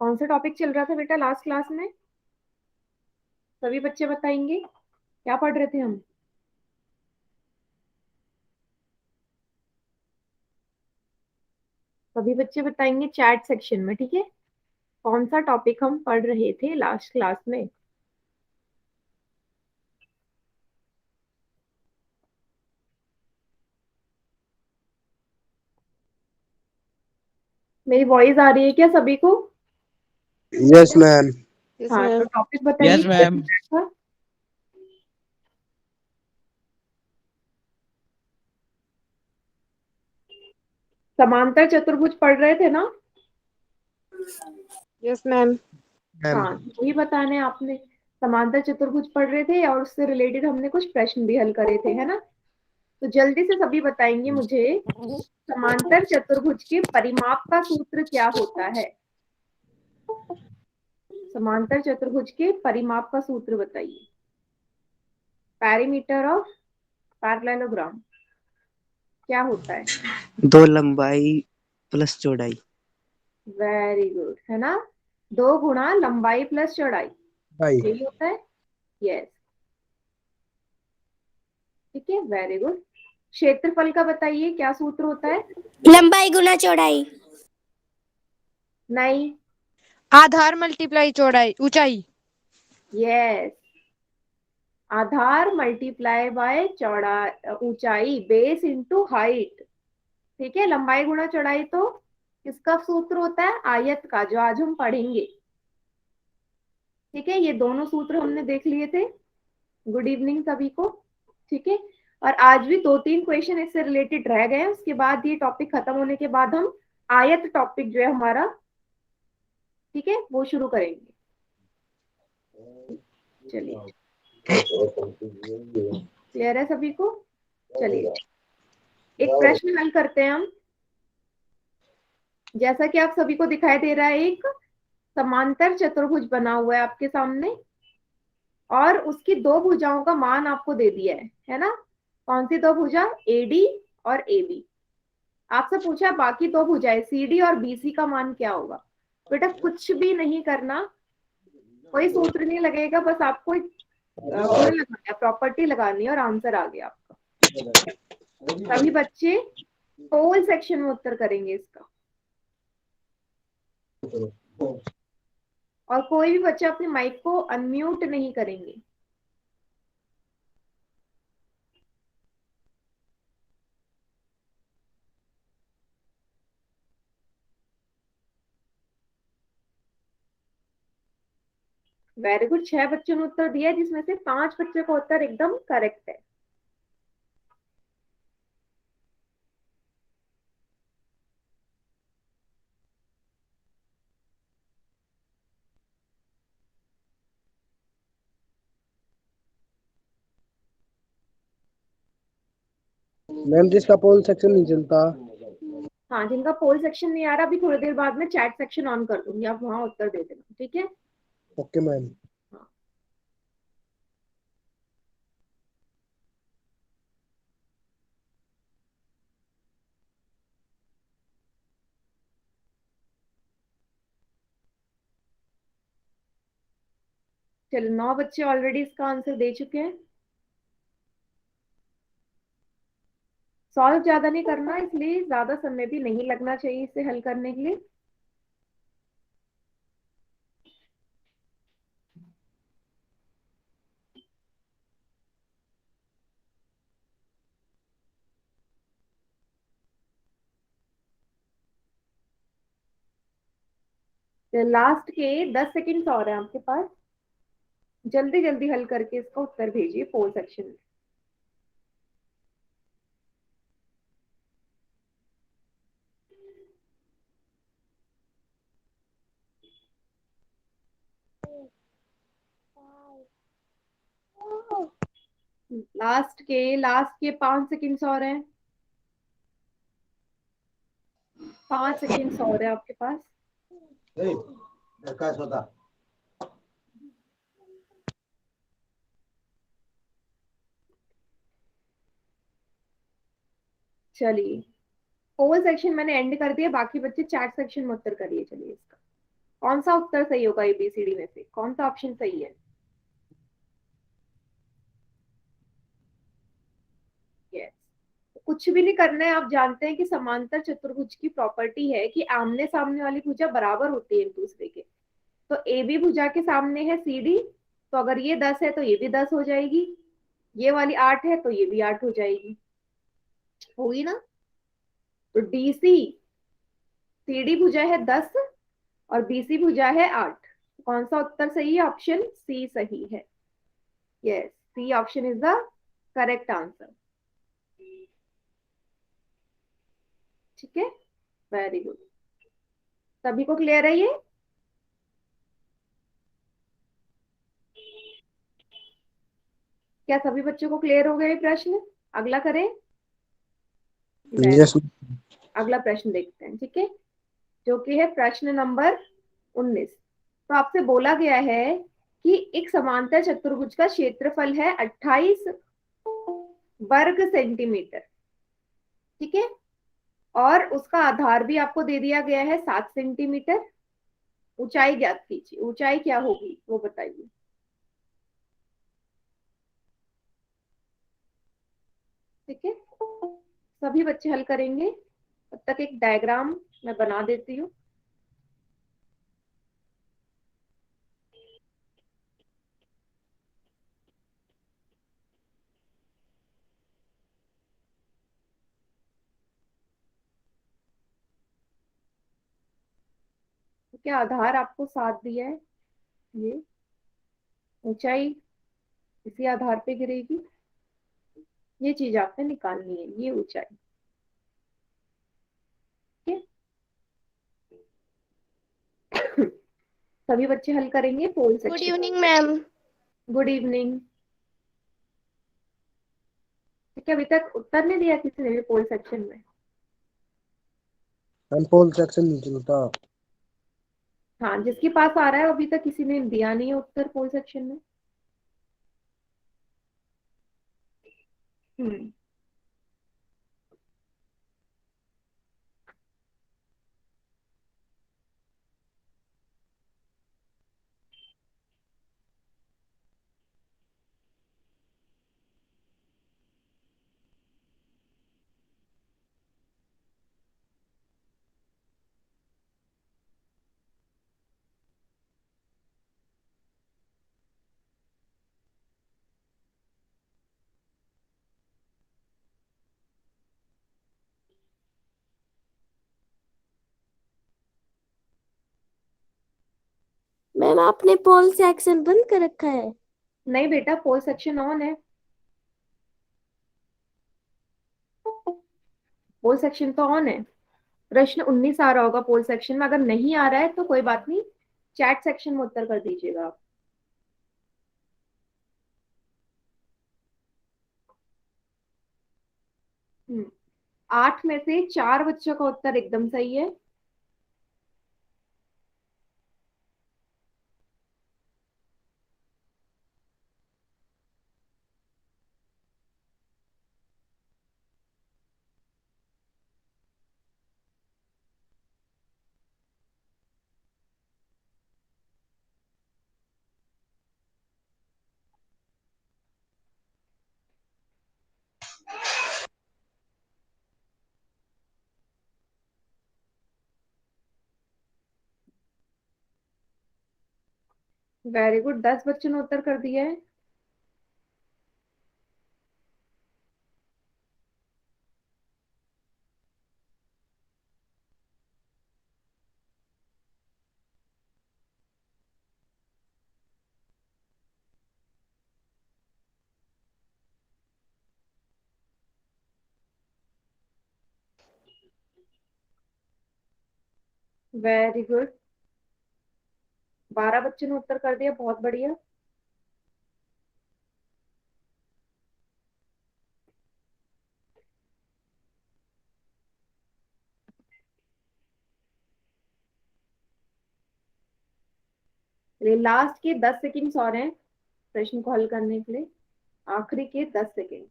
कौन सा टॉपिक चल रहा था बेटा लास्ट क्लास में? सभी बच्चे बताएंगे क्या पढ़ रहे थे हम? सभी बच्चे बताएंगे चैट सेक्शन में, ठीक है? कौन सा टॉपिक हम पढ़ रहे थे लास्ट क्लास में? मेरी वॉइस आ रही है क्या सभी को? Yes ma'am. यस हाँ, तो मैम। टॉपिक बताइए यस क्या मैम। था? समांतर चतुर्भुज पढ़ रहे थे ना? Yes ma'am. मैम हाँ, वही बताने आपने। समांतर चतुर्भुज पढ़ रहे थे और उससे रिलेटेड हमने कुछ प्रश्न भी हल करे थे, है ना? तो जल्दी से सभी बताएंगे मुझे, समांतर चतुर्भुज के परिमाप का सूत्र क्या होता है? समांतर चतुर्भुज के परिमाप का सूत्र बताइए। पेरीमीटर ऑफ पैरेललोग्राम क्या होता है? 2 लंबाई प्लस चौड़ाई। वेरी गुड, है ना? 2 गुणा लंबाई प्लस चौड़ाई, भाई यही होता है। यस, ठीक है, वेरी गुड। क्षेत्रफल का बताइए क्या सूत्र होता है? लंबाई गुना चौड़ाई। नहीं। आधार मल्टीप्लाई चौड़ाई ऊंचाई। यस, आधार मल्टीप्लाई बाय चौड़ा ऊंचाई, बेस इंटू हाइट। ठीक है, लंबाई गुणा चौड़ाई तो किसका सूत्र होता है? आयत का, जो आज हम पढ़ेंगे। ठीक है, ये दोनों सूत्र हमने देख लिए थे। गुड इवनिंग सभी को। ठीक है, और आज भी 2-3 क्वेश्चन इससे रिलेटेड रह गए हैं। उसके बाद ये टॉपिक खत्म होने के बाद हम आयत टॉपिक जो है हमारा, ठीक है, वो शुरू करेंगे। चलिए, क्लियर है सभी को? चलिए, एक प्रश्न हल करते हैं हम। जैसा कि आप सभी को दिखाई दे रहा है, एक समांतर चतुर्भुज बना हुआ है आपके सामने और उसकी 2 भुजाओं का मान आपको दे दिया है ना? कौन सी 2 भुजा? एडी और एबी। आपसे पूछा बाकी 2 भुजाएं सीडी और बीसी का मान क्या होगा? बेटा कुछ भी नहीं करना, कोई सूत्र नहीं लगेगा, बस आपको एक गुण लगाना है, प्रॉपर्टी लगानी है और आंसर आ गया आपका। सभी बच्चे पोल सेक्शन में उत्तर करेंगे इसका, और कोई भी बच्चा अपने माइक को अनम्यूट नहीं करेंगे। वेरी गुड, 6 बच्चों ने उत्तर दिया, जिसमें से 5 बच्चों का उत्तर एकदम करेक्ट है। मैम जिसका पोल सेक्शन नहीं चलता। हाँ, जिनका पोल सेक्शन नहीं आ रहा, अभी थोड़ी देर बाद में चैट सेक्शन ऑन कर दूंगी, आप वहां उत्तर दे देना, ठीक है? Okay ma'am. हाँ, चलो 9 बच्चे ऑलरेडी इसका आंसर दे चुके हैं। सॉल्व ज्यादा नहीं करना, इसलिए ज्यादा समय भी नहीं लगना चाहिए इसे हल करने के लिए। लास्ट के 10 सेकेंड्स और हैं आपके पास, जल्दी जल्दी हल करके इसका उत्तर भेजिए पोल सेक्शन में। लास्ट के 5 सेकेंड्स और हैं, 5 सेकेंड्स और है आपके पास। चलिए, पोल सेक्शन मैंने एंड कर दिया, बाकी बच्चे चैट सेक्शन में उत्तर करिए। चलिए इसका कौन सा उत्तर सही होगा एबीसीडी में से, कौन सा ऑप्शन सही है? यस। कुछ भी नहीं करना है, आप जानते हैं कि समांतर चतुर्भुज की प्रॉपर्टी है कि आमने सामने वाली भुजा बराबर होती है एक दूसरे के। तो ए बी भुजा के सामने है सी डी, तो अगर ये 10 है तो ये भी 10 हो जाएगी, ये वाली 8 है तो ये भी 8 हो जाएगी, होगी ना? तो डी सी, सी डी भुजा है 10 और बी सी भुजा है 8। कौन सा उत्तर सही है? ऑप्शन सी सही है। Yes, C option is the correct answer. ठीक है, वेरी गुड। सभी को क्लियर है ये? क्या सभी बच्चों को क्लियर हो गए प्रश्न? अगला करें? यस। अगला प्रश्न देखते हैं, ठीक है, जो कि है प्रश्न नंबर 19। तो आपसे बोला गया है कि एक समांतर चतुर्भुज का क्षेत्रफल है 28 वर्ग सेंटीमीटर, ठीक है, और उसका आधार भी आपको दे दिया गया है 7 सेंटीमीटर। ऊंचाई ज्ञात कीजिए, ऊंचाई क्या होगी वो बताइए। ठीक है, सभी बच्चे हल करेंगे। तब तक एक डायग्राम मैं बना देती हूँ। तो क्या आधार आपको 7 दिया है, ये ऊंचाई इसी आधार पे गिरेगी, ये चीज आपने निकालनी है, ये ऊंचाई। ठीक है, सभी बच्चे हल करेंगे poll good section. Evening ma'am. Good evening. ठीक है, अभी तक उत्तर नहीं दिया किसी ने भी पोल सेक्शन में? मैम पोल सेक्शन नहीं चलता। हाँ, जिसके पास आ रहा है अभी तक किसी ने दिया नहीं है उत्तर पोल सेक्शन में। हम्म। मैम आपने पोल सेक्शन बंद कर रखा है। नहीं बेटा, पोल सेक्शन ऑन है। पोल सेक्शन तो ऑन है। प्रश्न 19 आ रहा होगा पोल सेक्शन में, अगर नहीं आ रहा है तो कोई बात नहीं, चैट सेक्शन में उत्तर कर दीजिएगा आप। 8 में से 4 बच्चों का उत्तर एकदम सही है। वेरी गुड, 10 बच्चों ने उत्तर कर दिया है। वेरी गुड, 12 बच्चों ने उत्तर कर दिया, बहुत बढ़िया। चलिए, लास्ट के 10 सेकंड्स और हैं प्रश्न को हल करने के लिए, आखिरी के 10 सेकंड।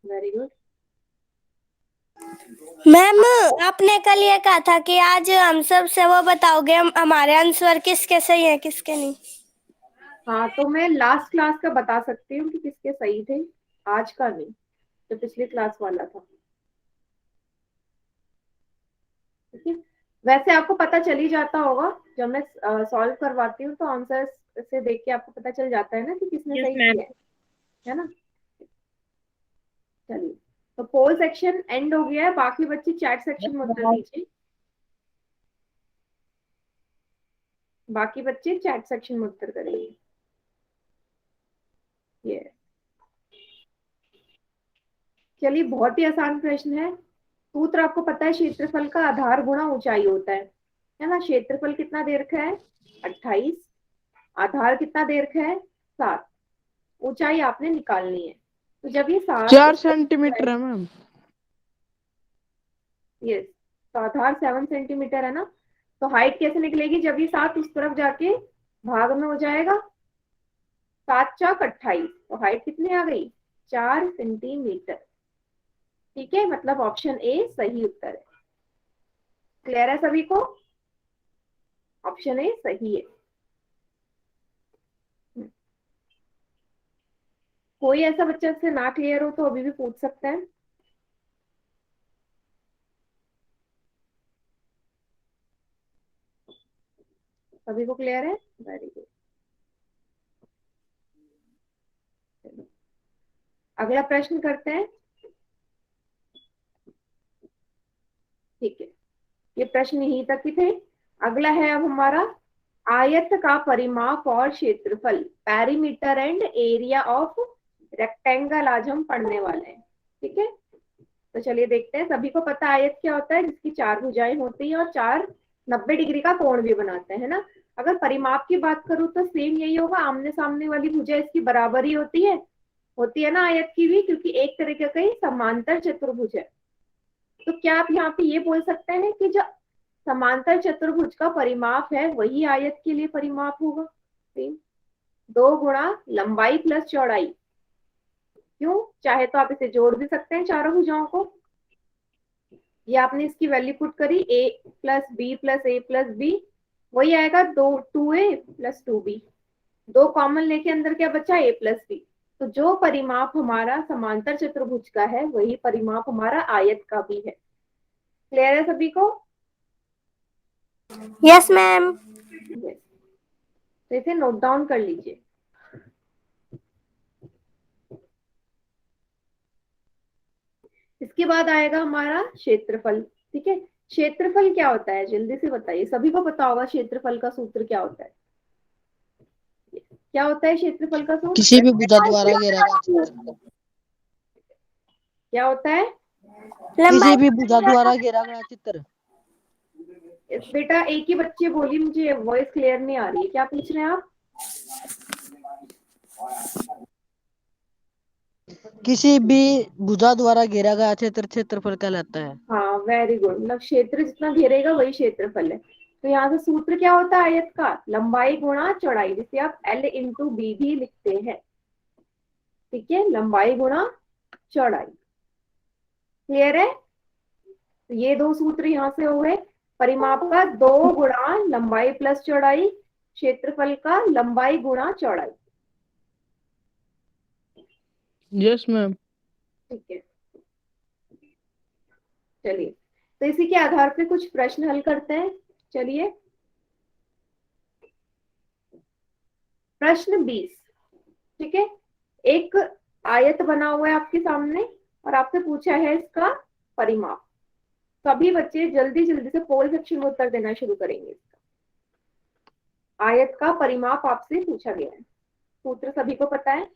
Very good. मैम आपने कल ये कहा था कि आज हम सब से वो बताओगे हमारे आंसर किसके सही है किसके नहीं। हाँ, तो मैं लास्ट क्लास का बता सकती हूँ कि किसके सही थे, आज का नहीं, जो पिछली क्लास वाला था। ठीक है, वैसे आपको पता चल ही जाता होगा, जब मैं सॉल्व करवाती हूँ तो आंसर से देख के आपको पता चल जाता है ना कि किसने यस सही मैम। किया है ना। चलिए, तो पोल सेक्शन एंड हो गया है, बाकी बच्चे चैट सेक्शन में उत्तर दीजिए। बाकी बच्चे चैट सेक्शन में उत्तर करेंगे। ये चलिए, बहुत ही आसान प्रश्न है। सूत्र आपको पता है, क्षेत्रफल का आधार गुणा ऊंचाई होता है ना। क्षेत्रफल कितना दे रखा है, 28। आधार कितना दे रखा है, 7। ऊंचाई आपने निकालनी है। तो जब ये 7 4 सेंटीमीटर है मैम। यस, तो आधार 7 सेंटीमीटर है ना। तो हाइट कैसे निकलेगी, जब ये 7 उस तरफ जाके भाग में हो जाएगा, 7 चौक 28, तो हाइट कितनी आ गई, 4 सेंटीमीटर। ठीक है, मतलब ऑप्शन ए सही उत्तर है। क्लियर है सभी को, ऑप्शन ए सही है। कोई ऐसा बच्चा से ना क्लियर हो तो अभी भी पूछ सकते हैं। सभी को क्लियर है, वेरी गुड। अगला प्रश्न करते हैं। ठीक है, ये प्रश्न यहीं तक ही थे। अगला है अब हमारा, आयत का परिमाप और क्षेत्रफल, perimeter and area of rectangle, आज हम पढ़ने वाले हैं। ठीक है, तो चलिए देखते हैं। सभी को पता है आयत क्या होता है, जिसकी 4 भुजाएं होती हैं और 4 90 डिग्री का कोण भी बनाते हैं ना। अगर परिमाप की बात करूं तो सेम यही होगा, आमने सामने वाली भुजा इसकी बराबर ही होती है ना आयत की भी, क्योंकि एक तरीके का ही समांतर चतुर्भुज है। तो क्या आप यहाँ पे ये बोल सकते हैं कि जो समांतर चतुर्भुज का परिमाप है वही आयत के लिए परिमाप होगा, सेम 2 गुणा लंबाई प्लस चौड़ाई। क्यों, चाहे तो आप इसे जोड़ भी सकते हैं चारों भुजाओं को। ये आपने इसकी वैल्यू पुट करी, a plus B plus A plus B, वही आएगा 2a प्लस 2b। 2 कॉमन लेके अंदर क्या बचा, a प्लस बी। तो जो परिमाप हमारा समांतर चतुर्भुज का है वही परिमाप हमारा आयत का भी है। क्लियर है सभी को। Yes ma'am. yes. तो इसे नोट डाउन कर लीजिए। इसके बाद आएगा हमारा क्षेत्रफल। ठीक है, क्षेत्रफल क्या होता है, जल्दी से बताइए, सभी को पता होगा क्षेत्रफल का सूत्र क्या होता है। क्या होता है क्षेत्रफल का किसी सूत्र, भी भुजा द्वारा घेरा गया चित्र। क्या होता है किसी लंबाई भी भुजा द्वारा घेरा गया चित्र। बेटा, एक ही बच्चे बोली, मुझे वॉइस क्लियर नहीं आ रही है, क्या पूछ रहे हैं आप। किसी भी भुजा द्वारा घेरा गया क्षेत्र क्षेत्रफल कहलाता है। हाँ, वेरी गुड, मतलब क्षेत्र जितना घेरेगा वही क्षेत्रफल है। तो यहाँ से सूत्र क्या होता है आयत का, लंबाई गुणा चौड़ाई, जिसे आप L इंटू बी भी लिखते हैं। ठीक है, लंबाई गुणा चौड़ाई। क्लियर है, तो ये 2 सूत्र यहाँ से हो गए। परिमाप का 2 गुणा लंबाई प्लस चौड़ाई, क्षेत्रफल का लंबाई गुणा चौड़ाई। Yes ma'am. ठीक है, चलिए, तो इसी के आधार पे कुछ प्रश्न हल करते हैं। चलिए, प्रश्न 20। ठीक है, एक आयत बना हुआ है आपके सामने और आपसे पूछा है इसका परिमाप। सभी बच्चे जल्दी जल्दी से पोल सेक्शन में उत्तर देना शुरू करेंगे। आयत का परिमाप आपसे पूछा गया है, सूत्र सभी को पता है।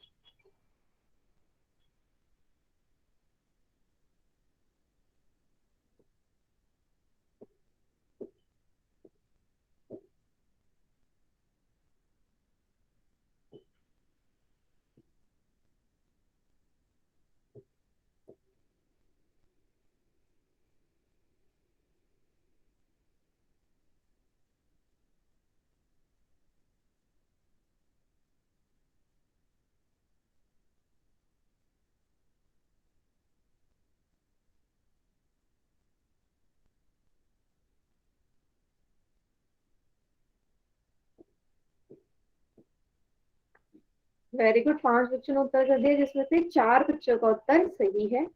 वेरी गुड, 5 बच्चों ने उत्तर कर दिया, जिसमें से 4 बच्चों का उत्तर सही है।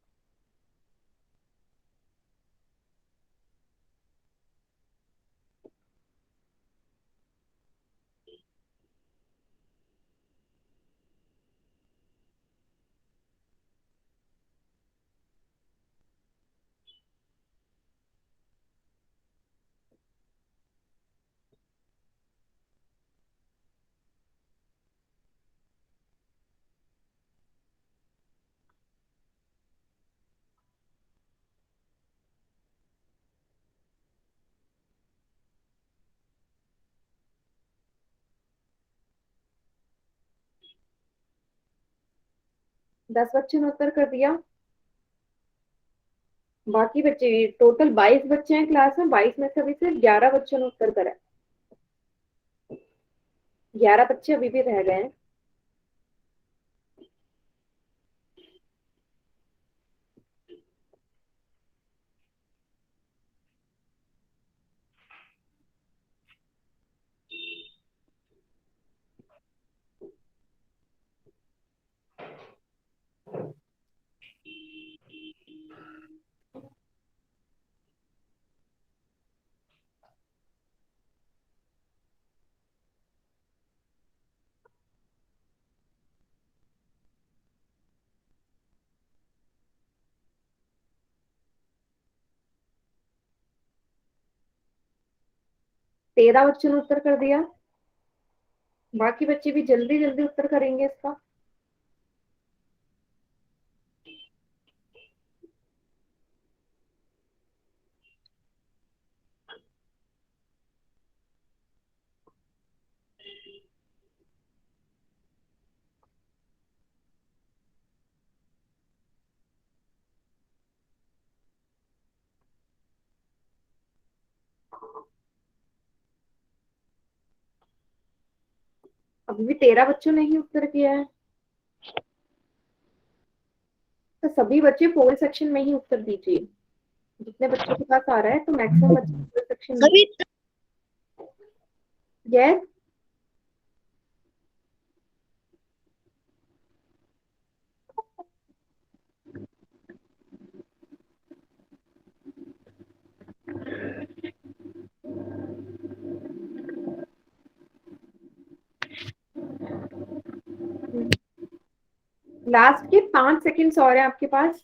दस बच्चों ने उत्तर कर दिया। बाकी बच्चे, टोटल 22 बच्चे हैं क्लास में, 22 में से अभी सिर्फ 11 बच्चों ने उत्तर करा है। 11 बच्चे अभी भी रह गए हैं। तेरह बच्चों ने उत्तर कर दिया। बाकी बच्चे भी जल्दी जल्दी उत्तर करेंगे इसका। अभी भी 13 बच्चों ने ही उत्तर किया है। तो सभी बच्चे पोल सेक्शन में ही उत्तर दीजिए। जितने बच्चों के पास आ रहा है, तो मैक्सिमम बच्चे पोल सेक्शन में। यस। लास्ट के 5 सेकंड्स और हैं आपके पास।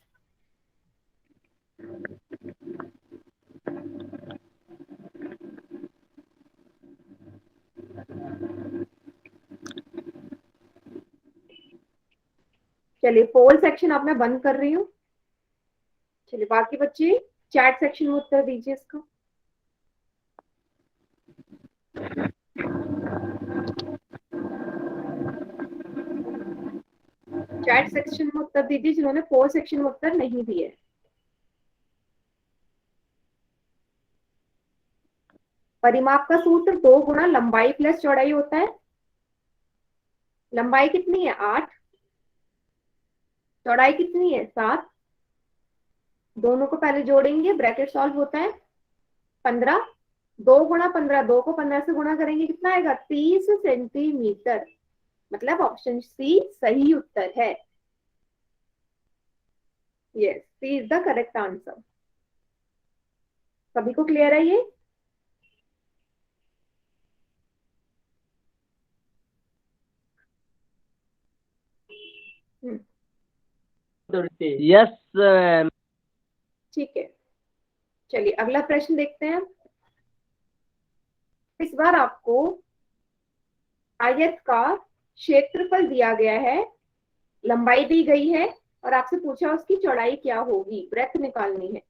चलिए, पोल सेक्शन अब मैं बंद कर रही हूँ। चलिए, बाकी बच्चे चैट सेक्शन में उत्तर दीजिए इसका। चैट सेक्शन में उत्तर दीजिए जिन्होंने पोल सेक्शन में उत्तर नहीं दिए। परिमाप का सूत्र 2 गुना लंबाई प्लस चौड़ाई होता है। लंबाई कितनी है? 8। चौड़ाई कितनी है? 7। दोनों को पहले जोड़ेंगे, ब्रैकेट सॉल्व होता है 15। 2 गुना 15, 2 को 15 से गुणा करेंगे, कितना आएगा? 30 सेंटीमीटर। मतलब ऑप्शन सी सही उत्तर है। Yes, C is the correct answer. सभी को क्लियर है ये? Yes ma'am. ठीक है, चलिए अगला प्रश्न देखते हैं। इस बार आपको आयत का क्षेत्रफल दिया गया है, लंबाई दी गई है, और आपसे पूछा उसकी चौड़ाई क्या होगी, ब्रेथ निकालनी है।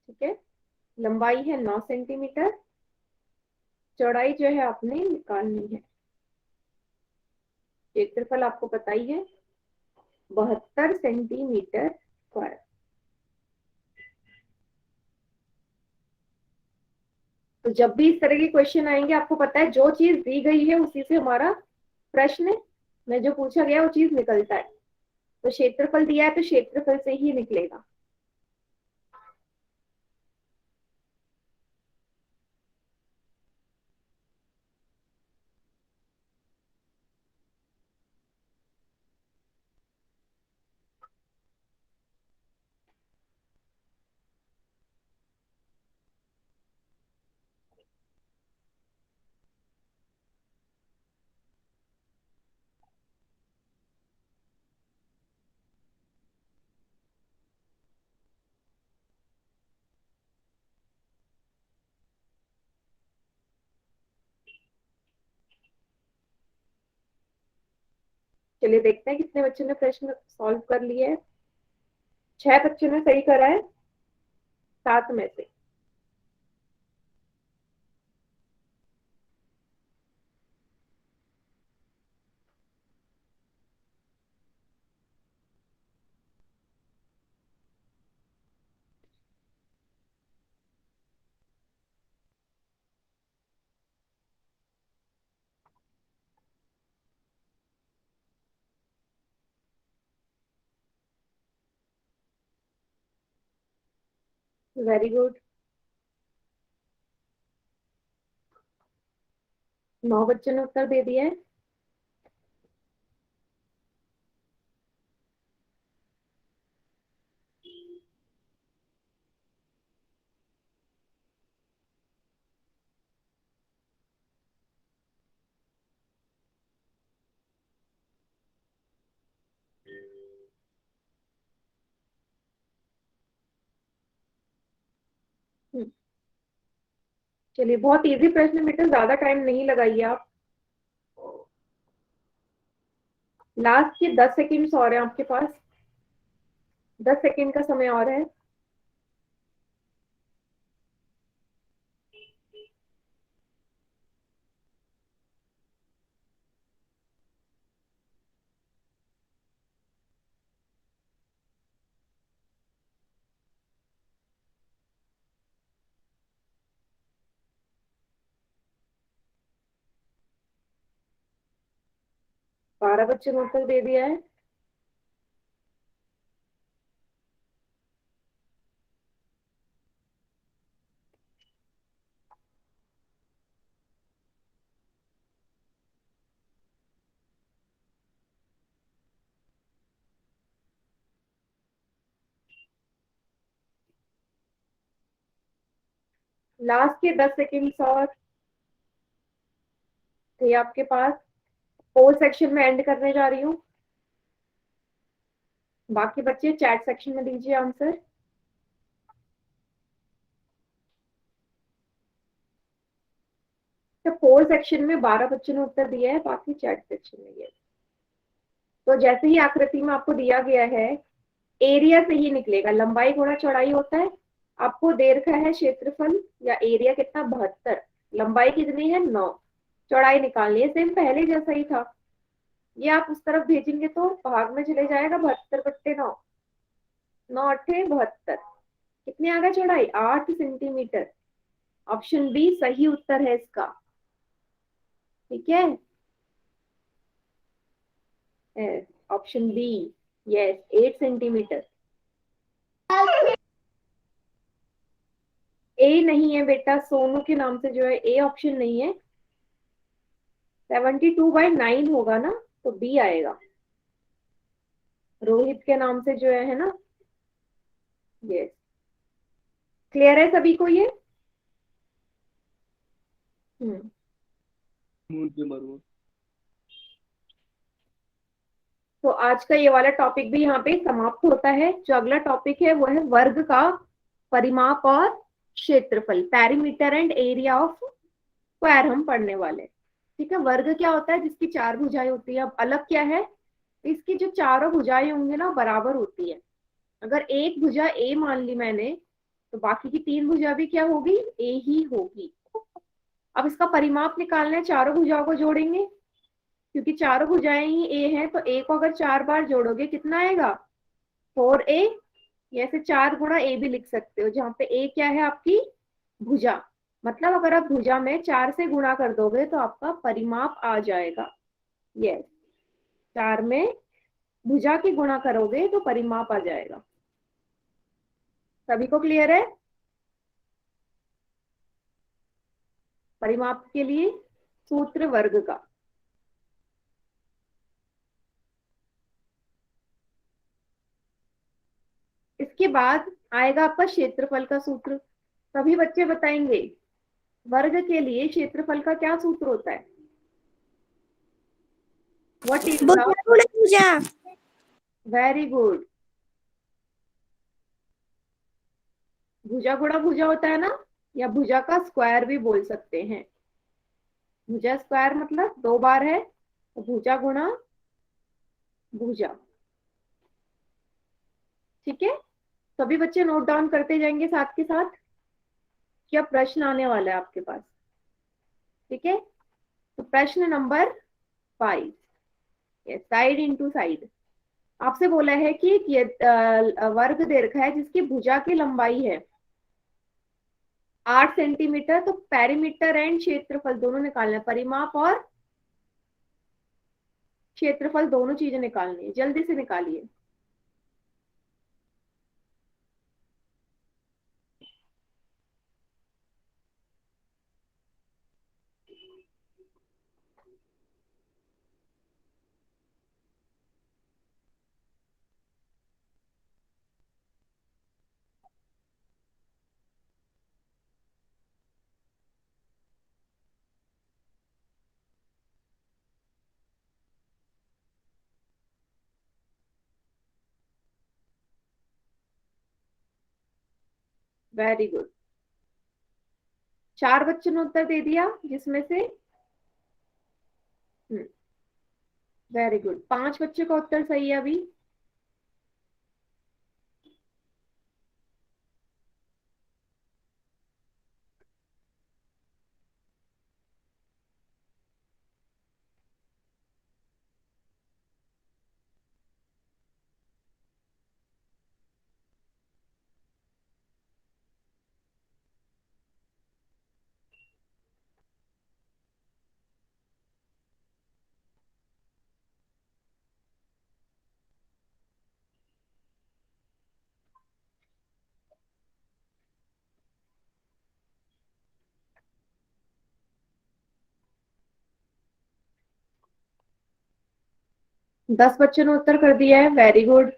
ठीक है, लंबाई है 9 सेंटीमीटर, चौड़ाई जो है आपने निकालनी है। क्षेत्रफल आपको पता ही है, 72 सेंटीमीटर स्क्वायर। तो जब भी इस तरह के क्वेश्चन आएंगे, आपको पता है जो चीज दी गई है उसी से हमारा प्रश्न में जो पूछा गया वो चीज निकलता है। तो क्षेत्रफल दिया है तो क्षेत्रफल से ही निकलेगा। चलिए देखते हैं कितने बच्चों ने प्रश्न सॉल्व कर लिए है। 6 बच्चों ने सही करा है 7 में से। Very good. 9 बच्चों ने उत्तर दे दिया है। चलिए बहुत इजी प्रश्न बेटा, ज्यादा टाइम नहीं लगाइए आप। लास्ट के 10 सेकेंड्स और हैं आपके पास। 10 सेकेंड का समय और है। बारह बच्चों ने उत्तर दे दिया है। लास्ट के 10 सेकेंड्स और थे आपके पास। पोल सेक्शन में एंड करने जा रही हूँ। बाकी बच्चे चैट सेक्शन में दीजिए आंसर। तो पोल सेक्शन में 12 बच्चों ने उत्तर दिया है, बाकी चैट सेक्शन में ये। तो जैसे ही आकृति में आपको दिया गया है, एरिया से ही निकलेगा। लंबाई गुणा चौड़ाई होता है। आपको दे रखा है क्षेत्रफल या एरिया कितना, 72। लंबाई कितनी है, 9। चौड़ाई निकालनी है, सेम पहले जैसा ही था। ये आप उस तरफ भेजेंगे तो भाग में चले जाएगा, 72 बट्टे 9। 9 अट्ठे 72। कितनी आ गया चौड़ाई, 8 सेंटीमीटर। ऑप्शन बी सही उत्तर है इसका। ठीक है, ऑप्शन बी, यस 8 सेंटीमीटर। ए नहीं है बेटा, सोनू के नाम से जो है ए ऑप्शन नहीं है। 72/9 होगा ना, तो बी आएगा। रोहित के नाम से जो है ना। यस, क्लियर है सभी को ये? तो आज का ये वाला टॉपिक भी यहाँ पे समाप्त होता है। जो अगला टॉपिक है वो है वर्ग का परिमाप और क्षेत्रफल, perimeter and area of square हम पढ़ने वाले। ठीक है, वर्ग क्या होता है, जिसकी 4 भुजाएं होती है। अब अलग क्या है, इसकी जो चारों भुजाएं होंगी ना बराबर होती है। अगर एक भुजा ए मान ली मैंने, तो बाकी की 3 भुजा भी क्या होगी, ए ही होगी। अब इसका परिमाप निकालना है, चारों भुजाओं को जोड़ेंगे। क्योंकि चारों भुजाएं ही ए हैं, तो ए को अगर 4 बार जोड़ोगे कितना आएगा, 4a। ऐसे 4 गुणा ए भी लिख सकते हो, जहाँ पे ए क्या है आपकी भुजा। मतलब अगर आप भुजा में 4 से गुणा कर दोगे तो आपका परिमाप आ जाएगा। यस, 4 में भुजा की गुणा करोगे तो परिमाप आ जाएगा। सभी को क्लियर है? परिमाप के लिए सूत्र वर्ग का। इसके बाद आएगा आपका क्षेत्रफल का सूत्र। सभी बच्चे बताएंगे वर्ग के लिए क्षेत्रफल का क्या सूत्र होता है? What is the? भुजा गुणा भुजा। Very good. भुजा गुणा भुजा होता है ना, या भुजा का स्क्वायर भी बोल सकते हैं। भुजा स्क्वायर मतलब 2 बार है, तो भुजा गुणा भुजा। ठीक है, सभी बच्चे नोट डाउन करते जाएंगे साथ के साथ, क्या प्रश्न आने वाला है आपके पास। ठीक है, तो प्रश्न नंबर 5, साइड इंटू साइड। आपसे बोला है कि एक वर्ग दे रखा है जिसकी भुजा की लंबाई है 8 सेंटीमीटर, तो पेरीमीटर एंड क्षेत्रफल दोनों निकालना है। परिमाप और क्षेत्रफल दोनों चीजें निकालनी है, जल्दी से निकालिए। Very good. 4 बच्चों ने उत्तर दे दिया, जिसमें से वेरी गुड, 5 बच्चों का उत्तर सही है अभी। दस बच्चों ने उत्तर कर दिया है, वेरी गुड।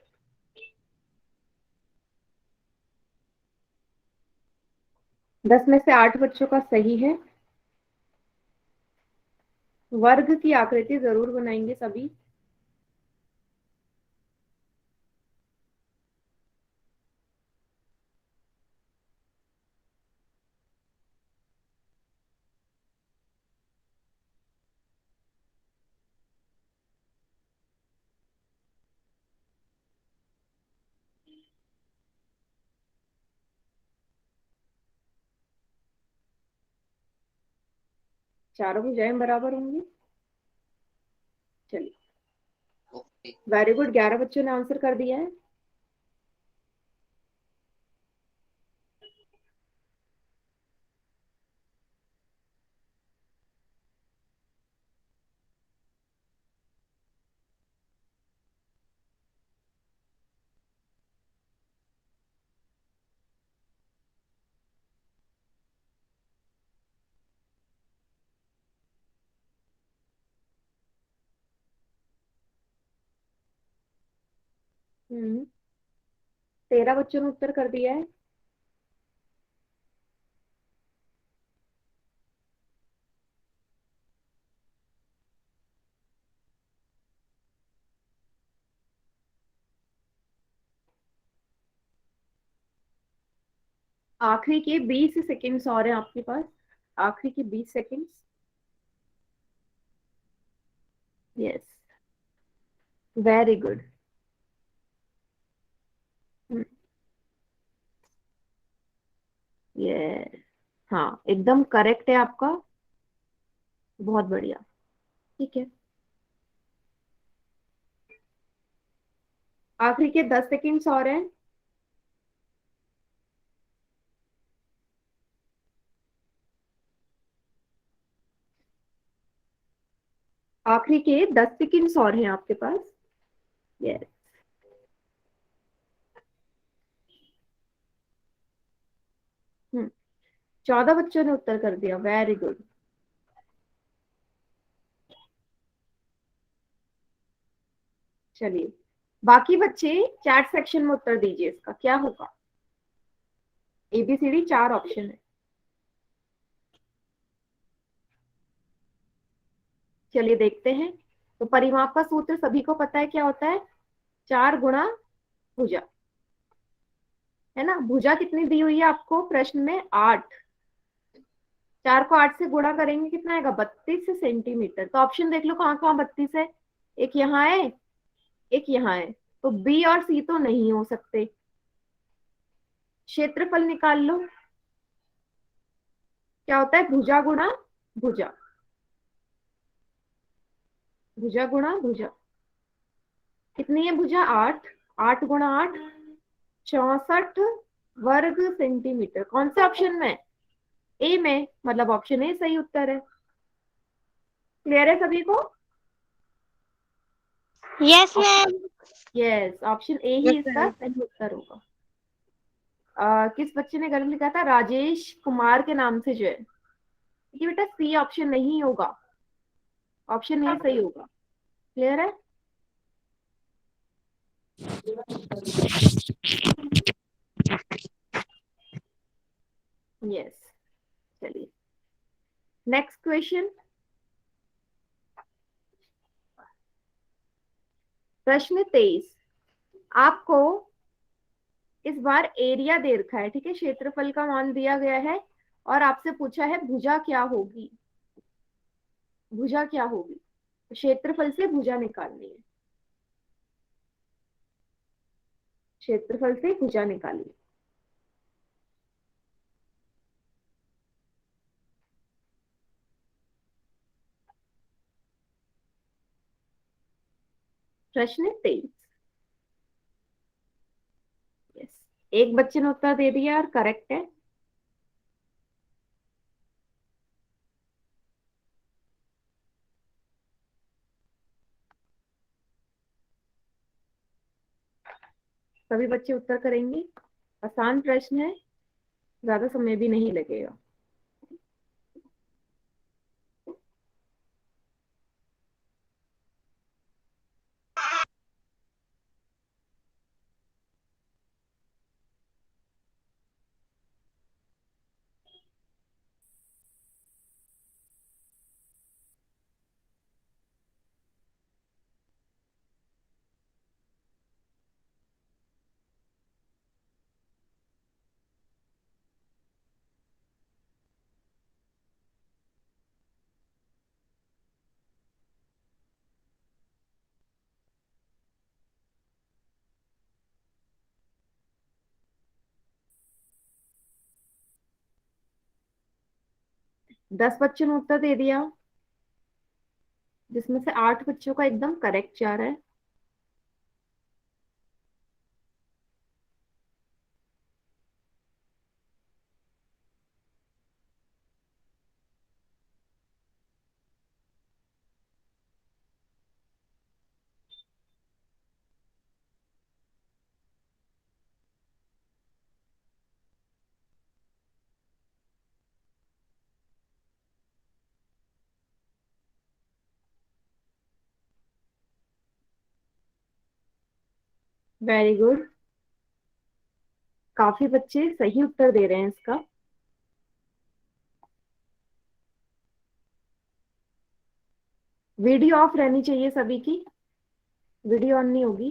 10 में से 8 बच्चों का सही है। वर्ग की आकृति जरूर बनाएंगे सभी। चारों भुजाएं बराबर होंगी। चलिए, वेरी गुड, 11 बच्चों ने आंसर कर दिया है। हम्म 13 बच्चों ने उत्तर कर दिया है। आखिरी के 20 सेकेंड्स और हैं आपके पास, आखिरी के 20 सेकेंड्स। Yes, very good. ये हाँ, एकदम करेक्ट है आपका, बहुत बढ़िया। ठीक है, आखिरी के 10 सेकेंड्स और हैं। आखिरी के 10 सेकंड्स और हैं आपके पास। यस। हम्म 14 बच्चों ने उत्तर कर दिया, वेरी गुड। चलिए बाकी बच्चे चैट सेक्शन में उत्तर दीजिए, इसका क्या होगा। ABCD 4 ऑप्शन है। चलिए देखते हैं। तो परिमाप का सूत्र सभी को पता है क्या होता है, 4 गुणा भुजा, है ना। भुजा कितनी दी हुई है आपको प्रश्न में, 8। 4 को 8 से गुणा करेंगे कितना आएगा, 32 सेंटीमीटर। तो ऑप्शन देख लो कहाँ कहाँ 32 है, एक यहाँ है, एक यहाँ है। तो बी और सी तो नहीं हो सकते। क्षेत्रफल निकाल लो, क्या होता है, भुजा गुणा भुजा, भुजा गुणा भुजा। कितनी है भुजा, 8। 8 गुणा 8, 64 वर्ग सेंटीमीटर। कौन से ऑप्शन में, ए में, मतलब ऑप्शन ए सही उत्तर है। क्लियर है सभी को। Yes ma'am. Yes, option A ही इसका सही उत्तर होगा। किस बच्चे ने गलत लिखा था, राजेश कुमार के नाम से जो है, क्योंकि बेटा सी ऑप्शन नहीं होगा, ऑप्शन ए सही होगा। क्लियर है। यस। चलिए नेक्स्ट क्वेश्चन, प्रश्न 23। आपको इस बार एरिया दे रखा है, ठीक है, क्षेत्रफल का मान दिया गया है और आपसे पूछा है भुजा क्या होगी, भुजा क्या होगी। तो क्षेत्रफल से भुजा निकालनी है, क्षेत्रफल से भुजा निकालिए। प्रश्न 23। यस, एक बच्चे ने उत्तर दे दिया और करेक्ट है। सभी बच्चे उत्तर करेंगे, आसान प्रश्न है, ज्यादा समय भी नहीं लगेगा। दस बच्चों ने उत्तर दे दिया, जिसमें से 8 बच्चों का एकदम करेक्ट जा रहा है। वेरी गुड, काफी बच्चे सही उत्तर दे रहे हैं इसका। वीडियो ऑफ रहनी चाहिए सभी की, वीडियो ऑन नहीं होगी।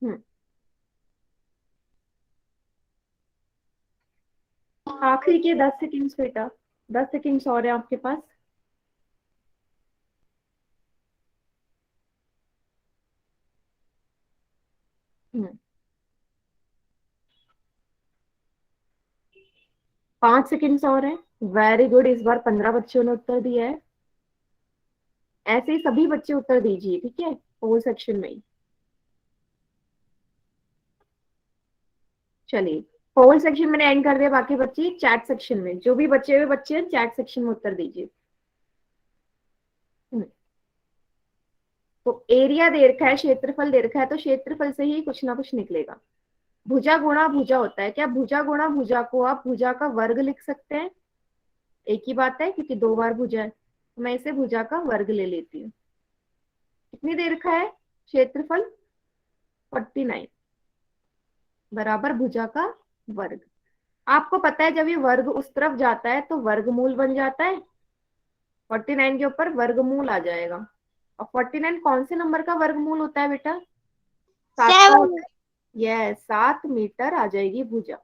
हम्म आखिरी के 10 सेकंड्स बेटा, 10 सेकंड्स और है आपके पास। हम्म 5 सेकंड्स और है। वेरी गुड, इस बार 15 बच्चों ने उत्तर दिया है। ऐसे ही सभी बच्चे उत्तर दीजिए, ठीक है, पोल सेक्शन में ही। चलिए पोल सेक्शन मैंने एंड कर दिया, बाकी बच्चे चैट सेक्शन में, जो भी बचे हुए बच्चे हैं चैट सेक्शन में उत्तर दीजिए। तो एरिया दे रखा है, क्षेत्रफल दे रखा है, तो क्षेत्रफल से ही कुछ ना कुछ निकलेगा। भुजा गुणा भुजा होता है, क्या भुजा गुणा भुजा को आप भुजा का वर्ग लिख सकते हैं? एक ही बात है, क्योंकि 2 बार भुजा है, तो मैं इसे भुजा का वर्ग ले लेती हूँ। कितनी दे रखा है क्षेत्रफल? 49 बराबर भुजा का वर्ग। आपको पता है जब ये वर्ग उस तरफ जाता है तो वर्गमूल बन जाता है, 49 के ऊपर वर्गमूल आ जाएगा। और 49 कौन से नंबर का वर्गमूल होता है बेटा? 7 का होता है। यस, 7 मीटर आ जाएगी भुजा,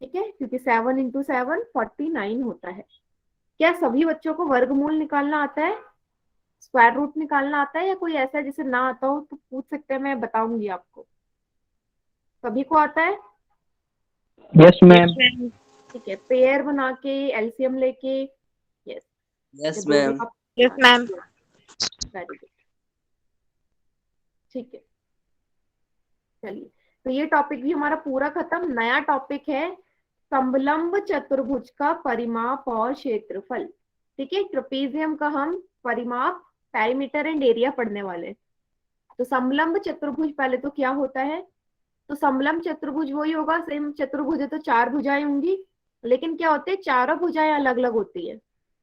ठीक है, क्योंकि 7 इंटू 7 49 होता है। क्या सभी बच्चों को वर्गमूल निकालना आता है, स्क्वायर रूट निकालना आता है, या कोई ऐसा जिसे ना आता हो तो पूछ सकते हैं, मैं बताऊंगी आपको। सभी को आता है? Yes ma'am. ठीक है, पेयर बना के एलसीएम लेके। Yes yes ma'am. Yes ma'am. Very good, ठीक है। चलिए, तो ये टॉपिक भी हमारा पूरा खत्म। नया टॉपिक है समलंब चतुर्भुज का परिमाप और क्षेत्रफल। ठीक है, ट्रेपेजियम का हम परिमाप, पेरीमीटर एंड एरिया पढ़ने वाले हैं। तो समलंब चतुर्भुज पहले तो क्या होता है? तो समलंब चतुर्भुज वही होगा, सेम चतुर्भुज है तो 4 भुजाएं होंगी, लेकिन क्या होते हैं, चारों भुजाएं अलग अलग होती है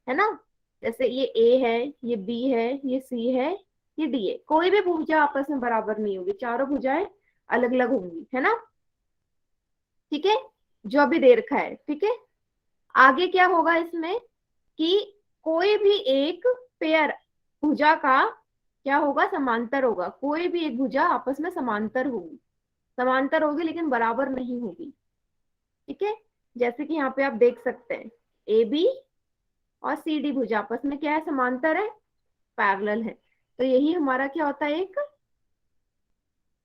ना। जैसे ये ए है, ये बी है, ये सी है, ये डी है। कोई भी भुजा आपस में बराबर नहीं होगी, चारों भुजाएं अलग अलग होंगी, है ना। ठीक है, जो अभी दे रखा है। ठीक है, आगे क्या होगा इसमें कि कोई भी एक पेयर भुजा का क्या होगा, समांतर होगा। कोई भी एक भुजा आपस में समांतर होगी, समांतर होगी लेकिन बराबर नहीं होगी। ठीक है, जैसे कि यहाँ पे आप देख सकते हैं ए बी और सी डी भुजा आपस में क्या है, समांतर है, पैरेलल है। तो यही हमारा क्या होता है, एक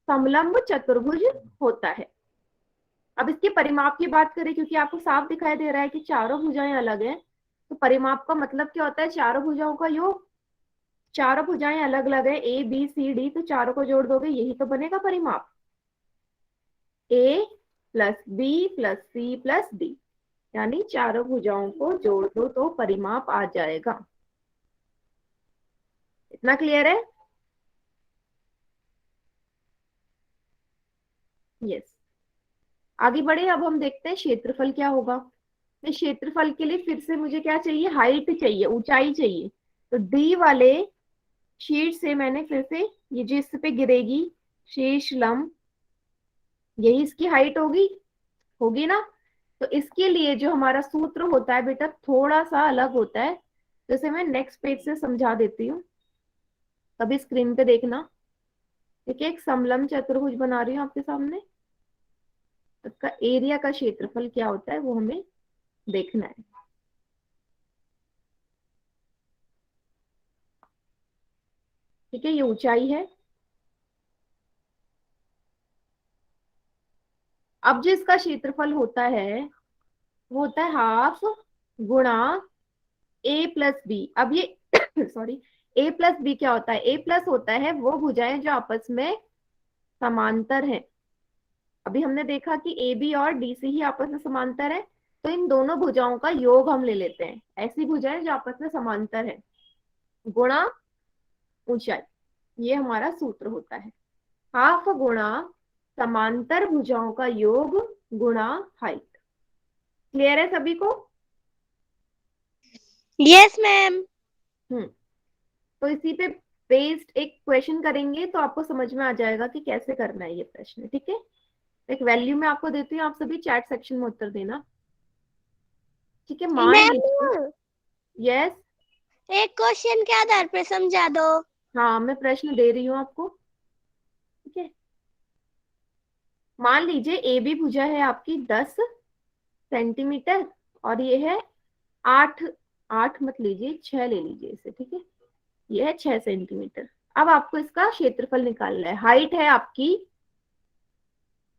समलंब चतुर्भुज होता है। अब इसके परिमाप की बात करें, क्योंकि आपको साफ दिखाई दे रहा है कि चारों भुजाएं अलग हैं, तो परिमाप का मतलब क्या होता है, चारों भुजाओं का योग। चारों भुजाएं अलग अलग है, ए बी सी डी, तो चारों को जोड़ दोगे यही तो बनेगा परिमाप। A plus B plus C plus D, यानी चारों भुजाओं को जोड़ दो तो परिमाप आ जाएगा। इतना क्लियर है? यस, आगे बढ़े। अब हम देखते हैं क्षेत्रफल क्या होगा। तो क्षेत्रफल के लिए फिर से मुझे क्या चाहिए, हाइट चाहिए, ऊंचाई चाहिए। तो डी वाले शीट से मैंने फिर से ये जो इस पे गिरेगी शेष लंब, यही इसकी हाइट होगी, होगी ना। तो इसके लिए जो हमारा सूत्र होता है बेटा थोड़ा सा अलग होता है, जैसे मैं नेक्स्ट पेज से समझा देती हूँ, तभी स्क्रीन पे देखना। ठीक है, एक समलंब चतुर्भुज बना रही हूँ आपके सामने, उसका एरिया का क्षेत्रफल क्या होता है वो हमें देखना है। ठीक है, ये ऊंचाई है। अब जो इसका क्षेत्रफल होता है वो होता है हाफ गुणा ए प्लस बी। अब ये सॉरी, ए प्लस बी क्या होता है, ए प्लस होता है वो भुजाएं जो आपस में समांतर हैं। अभी हमने देखा कि ए बी और डी सी ही आपस में समांतर है, तो इन दोनों भुजाओं का योग हम ले लेते हैं, ऐसी भुजाएं जो आपस में समांतर है, गुणा ऊंचाई। ये हमारा सूत्र होता है, हाफ गुणा समांतर भुजाओं का योग गुणा हाइट। क्लियर है सभी को? Yes ma'am. तो इसी पे बेस्ड एक क्वेश्चन करेंगे तो आपको समझ में आ जाएगा कि कैसे करना है ये प्रश्न। ठीक है, एक वैल्यू में आपको देती हूँ, आप सभी चैट सेक्शन में उत्तर देना। ठीक है, मान लीजिए। यस, एक क्वेश्चन के आधार पे समझा दो। हाँ मैं प्रश्न दे रही हूँ आपको। ठीक है, मान लीजिए ए बी भुजा है आपकी 10 सेंटीमीटर और ये है 8 मत लीजिए, 6 ले लीजिए इसे। ठीक है, ये है 6 सेंटीमीटर। अब आपको इसका क्षेत्रफल निकालना है। हाइट है आपकी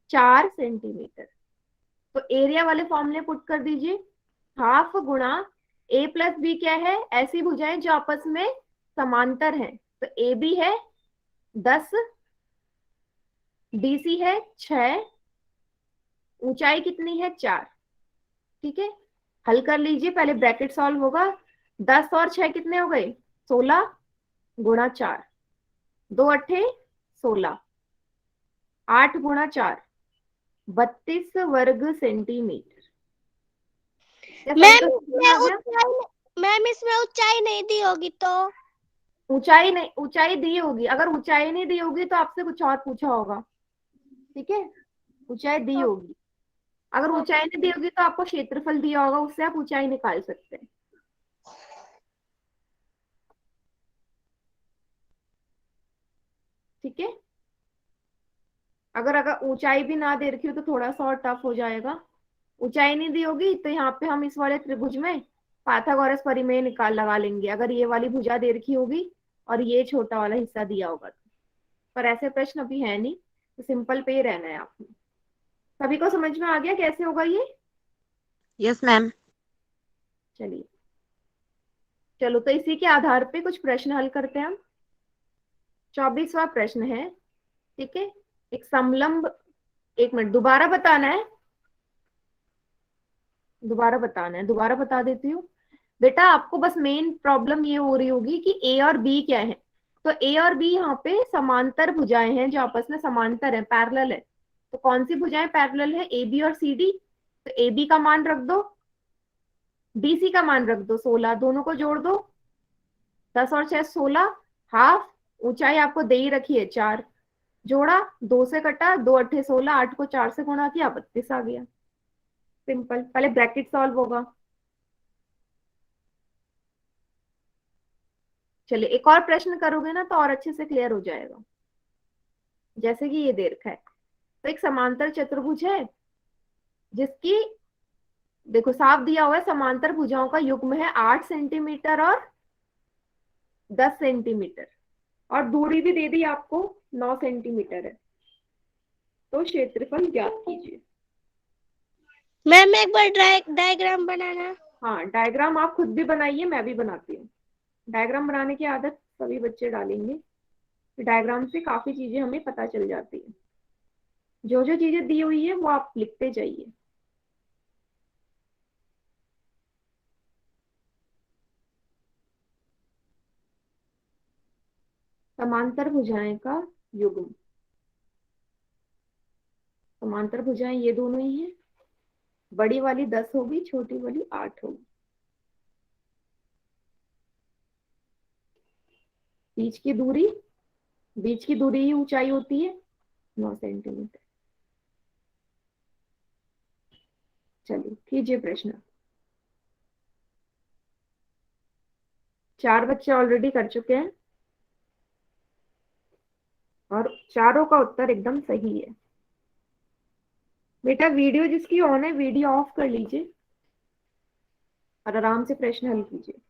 4 सेंटीमीटर, तो एरिया वाले फॉर्मूले पुट कर दीजिए, हाफ गुणा ए प्लस बी क्या है, ऐसी भुजाएं जो आपस में समांतर हैं। तो ए बी है 10, डी सी है 6 ऊंचाई कितनी है 4। ठीक है, हल कर लीजिए, पहले ब्रैकेट सॉल्व होगा। 10 और 6 कितने हो गए? 16 गुणा 4, 2 अट्ठे 16, 8 गुणा 4 32 वर्ग सेंटीमीटर। क्या सभी मैम को समझ में आ गया? मैम इसमें ऊंचाई नहीं दी होगी तो? ऊंचाई नहीं, ऊंचाई दी होगी, अगर ऊंचाई नहीं दी होगी तो आपसे कुछ और पूछा होगा। ठीक है, ऊंचाई दी होगी। अगर ऊंचाई नहीं दी होगी तो आपको क्षेत्रफल दिया होगा, उससे आप ऊंचाई निकाल सकते हैं। ठीक है, अगर अगर ऊंचाई भी ना दे रखी हो तो थोड़ा सा और टफ हो जाएगा। ऊंचाई नहीं दी होगी तो यहाँ पे हम इस वाले त्रिभुज में पाइथागोरस परिमेय निकाल लगा लेंगे, अगर ये वाली भुजा दे रखी होगी और ये छोटा वाला हिस्सा दिया होगा तो। पर ऐसे प्रश्न अभी है नहीं, तो सिंपल पे ही रहना है आपने। सभी को समझ में आ गया कैसे होगा ये? Yes ma'am. चलिए, चलो तो इसी के आधार पे कुछ प्रश्न हल करते हैं हम। 24वां प्रश्न है। ठीक है, एक समलंब, एक मिनट दोबारा बताना है, दोबारा बताना है, दोबारा बता देती हूँ। बेटा आपको बस मेन प्रॉब्लम ये हो रही होगी कि ए और बी क्या है। तो ए और बी यहाँ पे समांतर भुजाएं हैं जो आपस में समांतर है, पैरेलल है। तो कौन सी भुजाएं पैरेलल है? ए बी और सी डी। तो ए बी का मान रख दो, बी सी का मान रख दो 16, दोनों को जोड़ दो, 10 और 6 16, हाफ। ऊंचाई आपको दे ही रखी है 4, जोड़ा 2 से कटा, 2 अट्ठे 16, 8 को 4 से गुणा किया 32 आ गया। सिंपल, पहले ब्रैकेट सॉल्व होगा। चलिए एक और प्रश्न करोगे ना तो और अच्छे से क्लियर हो जाएगा। जैसे कि ये दे रखा है, तो एक समांतर चतुर्भुज है जिसकी, देखो साफ दिया हुआ है, समांतर भुजाओं का युग्म है 8 सेंटीमीटर और 10 सेंटीमीटर, और दूरी भी दे दी आपको 9 सेंटीमीटर है। तो क्षेत्रफल ज्ञात कीजिए। मैम एक बार डायग्राम बनाना। हाँ, डायग्राम आप खुद भी बनाइए, मैं भी बनाती हूँ। डायग्राम बनाने की आदत सभी बच्चे डालेंगे, डायग्राम से काफी चीजें हमें पता चल जाती है। जो जो चीजें दी हुई है वो आप लिखते जाइए। समांतर भुजाएं का युग्म, समांतर भुजाएं ये दोनों ही हैं। बड़ी वाली 10 होगी, छोटी वाली 8 होगी। बीच की दूरी, बीच की दूरी ही ऊंचाई होती है 9 सेंटीमीटर। चलिए कीजिए प्रश्न। 4 बच्चे ऑलरेडी कर चुके हैं और चारों का उत्तर एकदम सही है। बेटा वीडियो जिसकी ऑन है वीडियो ऑफ कर लीजिए और आराम से प्रश्न हल कीजिए।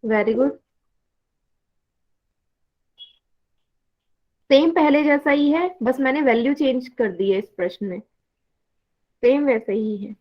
वेरी गुड, सेम पहले जैसा ही है, बस मैंने वैल्यू चेंज कर दी है इस प्रश्न में, सेम वैसे ही है।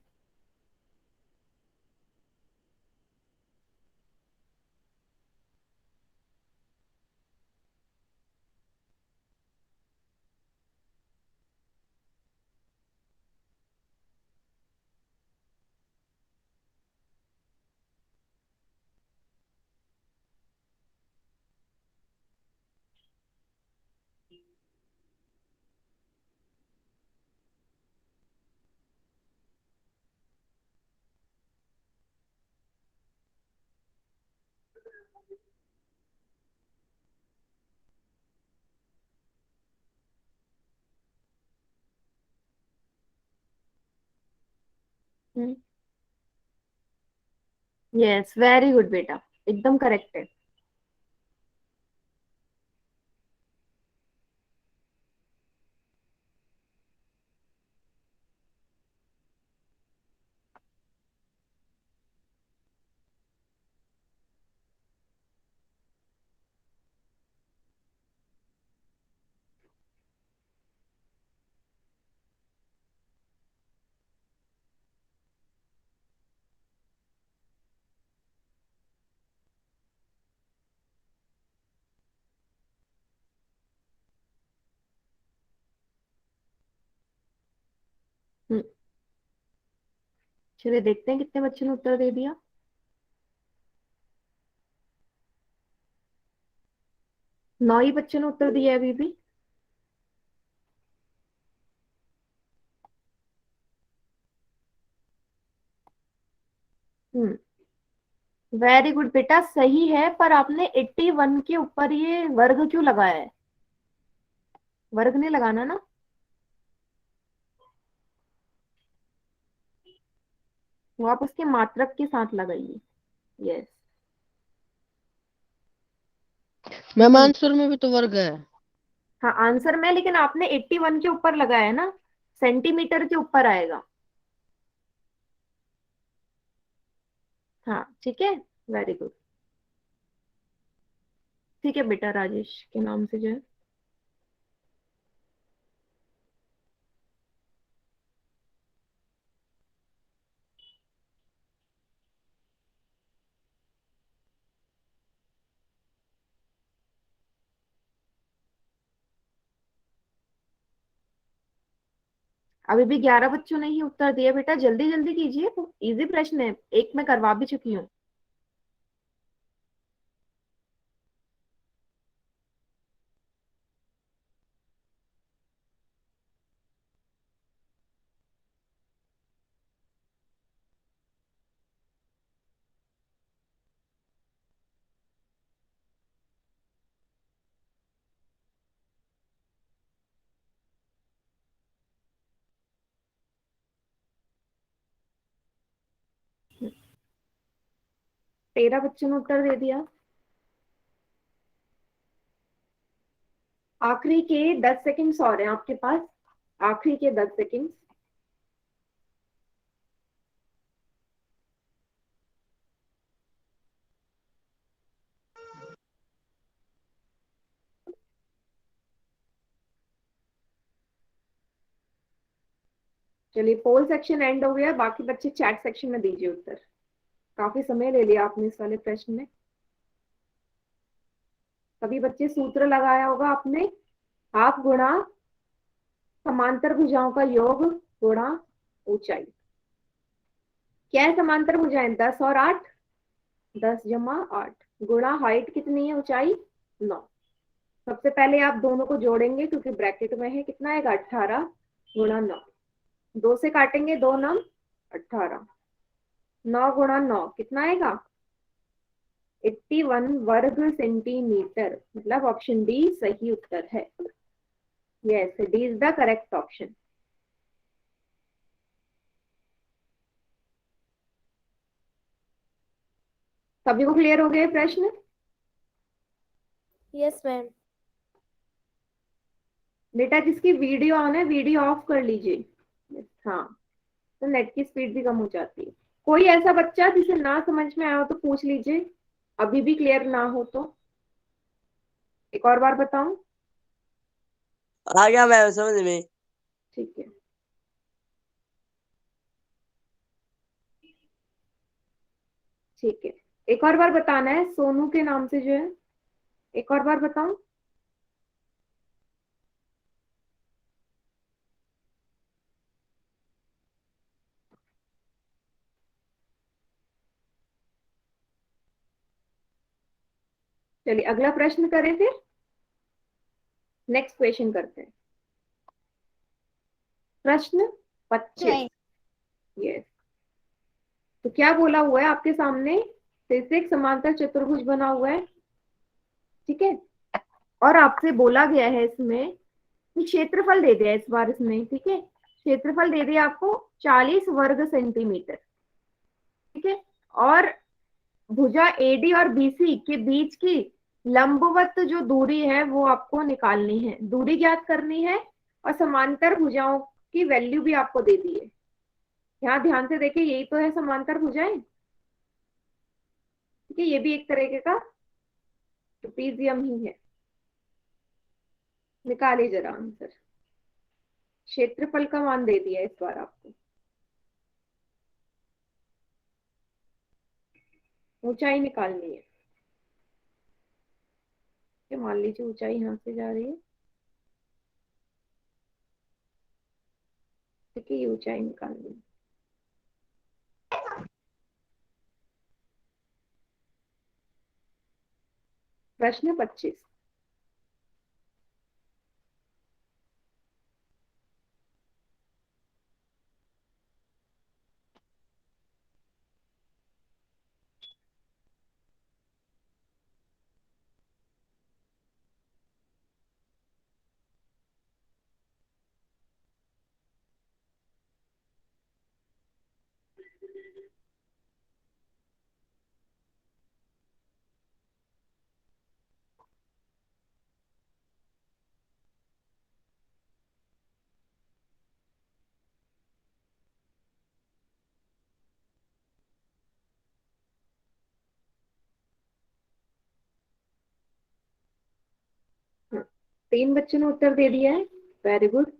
यस, वेरी गुड बेटा, एकदम करेक्ट है। हम्म, चलिए देखते हैं कितने बच्चों ने उत्तर दे दिया। 9 ही बच्चों ने उत्तर दिया है अभी भी। हम्म, वेरी गुड बेटा, सही है, पर आपने 81 के ऊपर ये वर्ग क्यों लगाया है? वर्ग नहीं लगाना ना। वो आप उसके मात्रक के साथ लगाइए। यस। मैम आंसर में भी तो वर्ग है। हाँ, आंसर में, लेकिन आपने 81 के ऊपर लगाया है ना, सेंटीमीटर के ऊपर आएगा। हाँ ठीक है, वेरी गुड। ठीक है बेटा, राजेश के नाम से जो है। अभी भी 11 बच्चों ने ही उत्तर दिया बेटा, जल्दी जल्दी कीजिए, तो इजी प्रश्न है, एक मैं करवा भी चुकी हूँ। हम्म, 13 बच्चों ने उत्तर दे दिया। आखिरी के 10 सेकंड्स और हैं आपके पास, आखिरी के 10 सेकंड्स। चलिए, पोल सेक्शन एंड हो गया, बाकी बच्चे चैट सेक्शन में दीजिए उत्तर। काफी समय ले लिया आपने इस वाले प्रश्न में। सभी बच्चे सूत्र लगाया होगा आपने, हाफ गुणा समांतर भुजाओं का योग गुणा ऊंचाई। क्या है समांतर भुजाएं? 10 और 8, 10 जमा 8 गुणा हाइट कितनी है, ऊंचाई 9। सबसे पहले आप दोनों को जोड़ेंगे क्योंकि ब्रैकेट में है, कितना आएगा 18 गुणा 9। 2 से काटेंगे, 2 9 18, 9 गुणा 9 कितना आएगा 81 वर्ग सेंटीमीटर, मतलब ऑप्शन डी सही उत्तर है। Yes, D is the correct option. सभी को क्लियर हो गए प्रश्न? Yes ma'am. बेटा जिसकी वीडियो ऑन है वीडियो ऑफ कर लीजिए। हाँ, तो नेट की स्पीड भी कम हो जाती है। कोई ऐसा बच्चा जिसे ना समझ में आया हो तो पूछ लीजिए, अभी भी क्लियर ना हो तो। एक और बार बताऊं? आ गया मैम समझ में। ठीक है, ठीक है, एक और बार बताना है सोनू के नाम से जो है। एक और बार बताऊं? चलिए अगला प्रश्न करें फिर, नेक्स्ट क्वेश्चन करते हैं। प्रश्न 25। यस, तो क्या बोला हुआ है आपके सामने? फिर से एक समांतर चतुर्भुज बना हुआ है, ठीक है, और आपसे बोला गया है इसमें कि क्षेत्रफल दे दिया है इस बार इसमें, ठीक है, क्षेत्रफल दे दिया आपको 40 वर्ग सेंटीमीटर, ठीक है। और भुजा एडी और बीसी के बीच की लंबवत जो दूरी है वो आपको निकालनी है, दूरी ज्ञात करनी है, और समांतर भुजाओं की वैल्यू भी आपको दे दी है। यहाँ ध्यान से देखिए, यही तो है समांतर भुजाएं, ठीक है। ये भी एक तरीके का ट्रेपेजियम ही है। निकालिए जरा आंसर। क्षेत्रफल का मान दे दिया इस बार आपको, ऊंचाई निकालनी है। मान लीजिए ऊंचाई यहाँ से जा रही है, ठीक है, ये ऊंचाई निकालनी है। प्रश्न 25। तीन बच्चों ने उत्तर दे दिया है, वेरी गुड।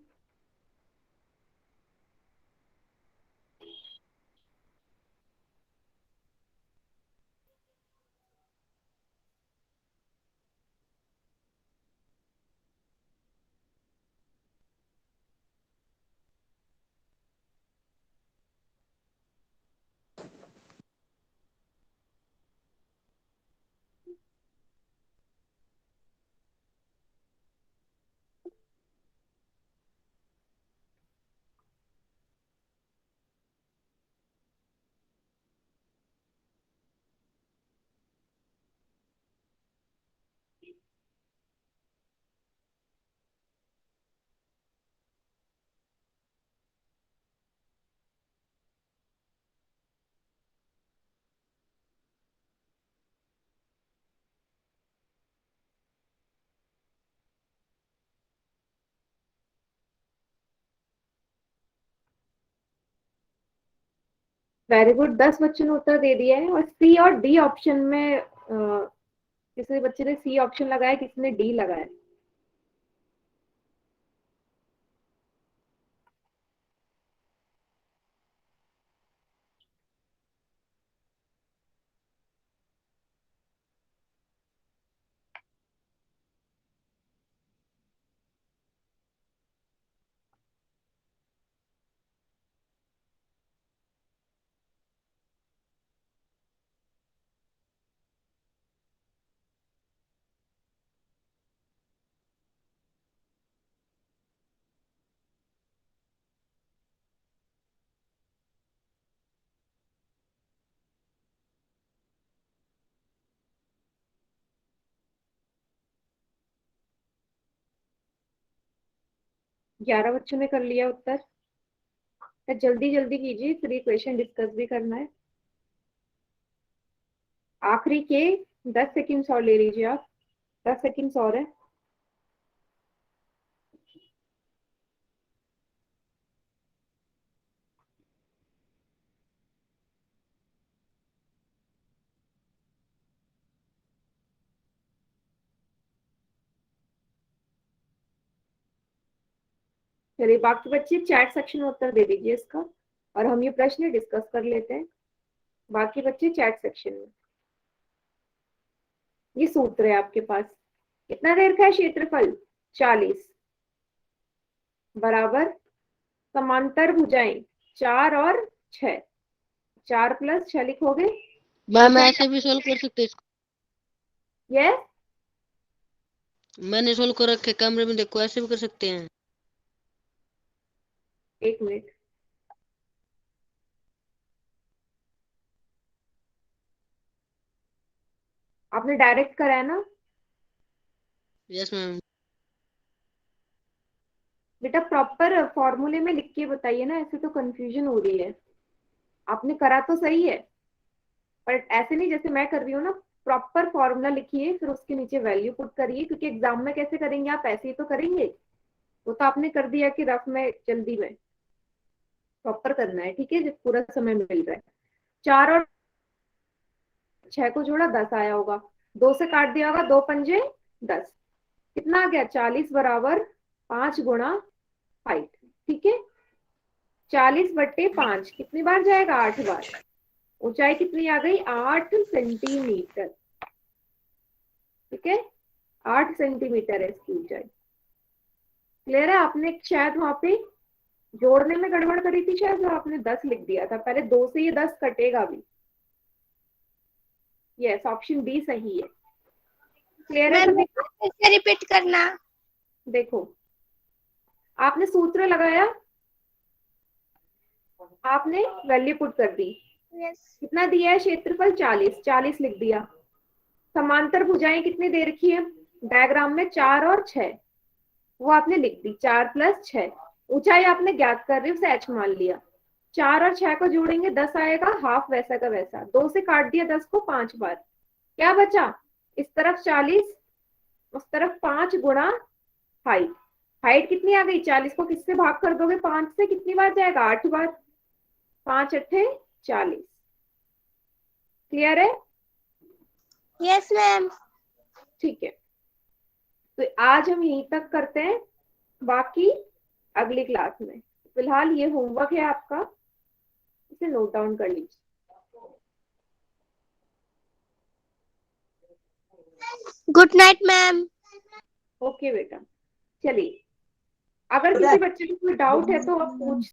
वेरी गुड, 10 बच्चों ने उत्तर दे दिया है। और सी और डी ऑप्शन में किसी बच्चे ने सी ऑप्शन लगाया, किसी ने डी लगाया। ग्यारह बच्चों ने कर लिया उत्तर। तो जल्दी जल्दी कीजिए, फिर ये क्वेश्चन डिस्कस भी करना है। आखिरी के 10 सेकंड्स और ले लीजिए आप, 10 सेकंड्स और है। चलिए, बाकी बच्चे चैट सेक्शन में उत्तर दे दीजिए इसका, और हम ये प्रश्न डिस्कस कर लेते हैं। बाकी बच्चे चैट सेक्शन में। ये सूत्र है आपके पास। कितना देर का है क्षेत्रफल? 40 बराबर समांतर भुजाएं 4 और 6, 4 + 6 लिखोगे। मैम ऐसे भी सोल्व कर सकते हैं इसको। यस, मैंने सोल्व कर रखे कैमरे में, देखो ऐसे भी कर सकते हैं। एक मिनट। आपने डायरेक्ट करा है ना? Yes ma'am. बेटा प्रॉपर फॉर्मूले में लिख के बताइए ना, ऐसे तो कंफ्यूजन हो रही है। आपने करा तो सही है पर ऐसे नहीं जैसे मैं कर रही हूँ ना, प्रॉपर फॉर्मूला लिखिए फिर उसके नीचे वैल्यू पुट करिए, क्योंकि एग्जाम में कैसे करेंगे आप, ऐसे ही तो करेंगे। वो तो आपने कर दिया कि रफ में जल्दी में, प्रॉपर करना है, ठीक है, जब पूरा समय मिल रहा है। 4 और 6 को जोड़ा 10 आया होगा, 2 से काट दिया होगा, 2 पंजे 10, कितना आ गया 40 बराबर 5 गुणा हाइट, ठीक है। 40/5 कितनी बार जाएगा, 8 बार। ऊंचाई कितनी आ गई, 8 सेंटीमीटर, ठीक है, 8 सेंटीमीटर है इसकी ऊंचाई। क्लियर है। आपने शायद वहां पे जोड़ने में गड़बड़ करी थी, शायद जो आपने 10 लिख दिया था, पहले 2 से ये 10 कटेगा भी। यस, ऑप्शन बी सही है। क्लियर है। मैम कैसे रिपीट करना? देखो आपने सूत्र लगाया, आपने वैल्यू पुट कर दी, यस। कितना दिया है क्षेत्रफल 40, 40 लिख दिया। समांतर भुजाएं कितनी दे रखी है डायग्राम में, 4 और 6, वो आपने लिख दी, 4 + 6। ऊंचाई आपने ज्ञात कर रही है, उसे h मान लिया। 4 और 6 को जोड़ेंगे 10 आएगा, हाफ वैसा का वैसा। 2 से काट दिया 10 को 5 बार, क्या बचा, इस तरफ 40 उस तरफ 5 गुणा हाइट। हाइट कितनी आ गई, 40 को किससे भाग कर दोगे, 5 से, कितनी बार जाएगा, 8 बार। 5 × 8 = 40। क्लियर है। Yes ma'am. ठीक है, तो आज हम यहीं तक करते हैं, बाकी अगली क्लास में। फिलहाल ये होमवर्क है आपका, इसे नोट डाउन कर लीजिए। Good night ma'am. ओके बेटा, चलिए, अगर किसी बच्चे को कोई डाउट है तो आप पूछ